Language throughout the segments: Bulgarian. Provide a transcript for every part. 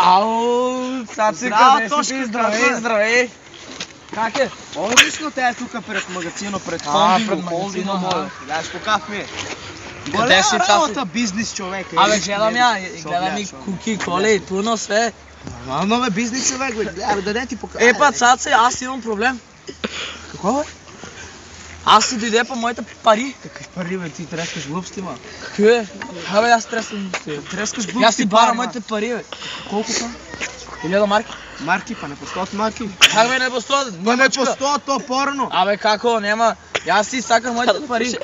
Ау, цацика, Тошка, здравей, здравей. Как е? Отлично, тя е тук пред магазино, пред холдинго моя. Гледаш по кафе. Къде си работа, бизнес човек. Абе, гледам я, гледам и куки, коли, пълно sve. Нормално бе, бизнес човек, бе. Абе, да не ти покажа. Епа, цаце, аз имам проблем. Какво бе? Аз си дойде по моите пари. Какви пари бе, ти трескаш глупости, ма? Какви бе? Абе, аз трескам. Трескаш глупости. Аз си бара моите пари, бе. Колко са? 1000 марки. Марки, па не по 100 марки. Как бе, не по 100? Ма не по 100, то порно. Абе, како, нема. Аз си сакам моите пари.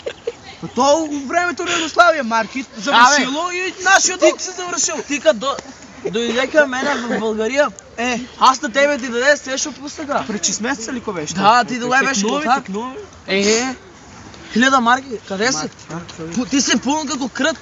По то времето на Югославия марки завършило и нашия дълг се завършил. Ти като дойде към мене в България, аз на тебе ти даде сешо пусъка. Пред 6 месеца ли ко беше? Да, ти доле беше кота. 1000 марки, къде си? Ти си пълн като крът.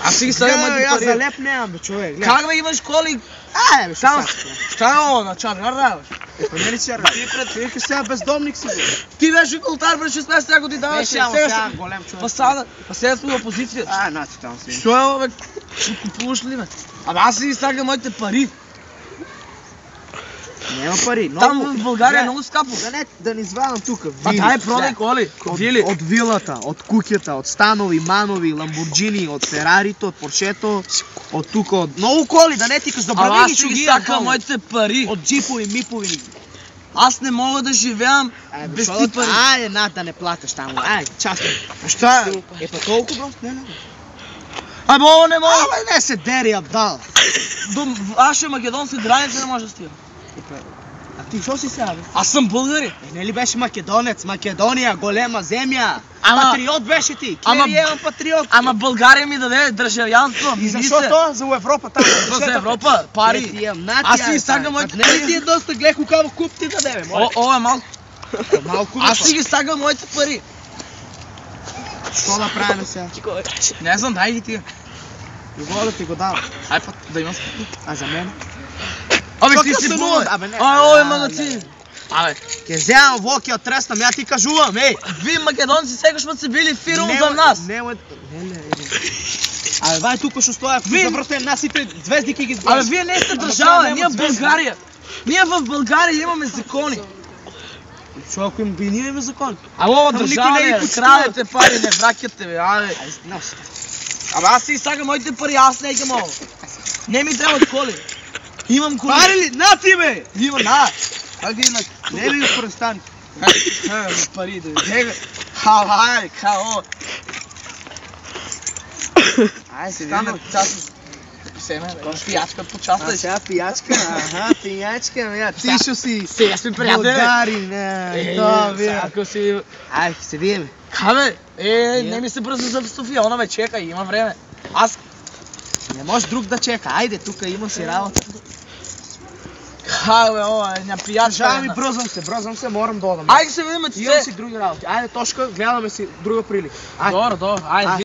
Аз си ги слагам моите пари. пари. Аз за леп нямам, бе, човек. Как бе имаш коли? Бе, Там, става на чаргар да бе. Па не ли чаргар? Ти викаш сега бездомник си, бе. Ти беше гултар през 16 месеца, ако ти даваш. Сега голем човек. Сега сме в опозиция. Значи там си. Що е, бе? Ще купуваш ли, бе? Абе, аз си ги слагам моите пари. Няма пари. Там в България е много скъпо. Да не звавам тук. Дай продай коли. От вилата, от кукията, от станови, манови, ламборджини, от ферарито, от поршето, от тук, от много коли, да не тикаш, забрави ги чуги. Аз сакам моите пари. От джипови, мипови. Аз не мога да живеям без ти пари. Айде, да не плакаш там. Айде, часто. Що е? Па колко бро? Не. Абе, ovo не мога. Абе, не се дери, Абдал. До вашия македонски граница не може да стига. А ти що си сега, бе? Аз съм българин. Не ли беше македонец? Македония, голема земя. Патриот беше ти. Клериеван патриот. Ама България ми даде държавянство. И защо? За Европа там. За Европа, пари. Аз си сагам моите пари. Не ти е доста глех кукаво куп ти даде, бе. О, е малко. Малко. Аз си ги сагам моите пари. Що да правим сега? Не знам, дай ги тия. Какво да ти го дам? Ай път, да имам. А за мен? Абе, ти си булен. Ой, магацин. Абе, ке вземам влоки от треснам, я ти кажувам, ей! Вие македонци сегаш ме си били фирум за нас. Абе, вай тук ще стоя, завръщам насите звездики ги Абе, вие не сте държава, ние в България. Ние в България имаме закони. Що ако и ние имаме закони? Ало, държава не, крадете пари, не вракяте, бе, абе. Абе, аз си сагам моите пари, аз не ги мога. Не ми трябват коли. Имам коли. Пари ли? На ти, бе! Имам, на! Как ги инак? Не ли престани? Пари да ви. Хавай, хао. Ай, се Стана част семе, пиячка по част. А сега пиячка, пиячка, ти шо си. Сега сме приятели. Българин, да, вие. Ако си... Ай, се видим. Хабе, не ми се бързо за София, она ме чека, има време. Аз... Не може друг да чека, айде, тук има си работа. Хабе, ня приятел. Жава ми, бръзвам се, морам да одам. Айде се видим, че имам си други работи. Айде, Тошка, гледаме си друга прилика. Добре, айде.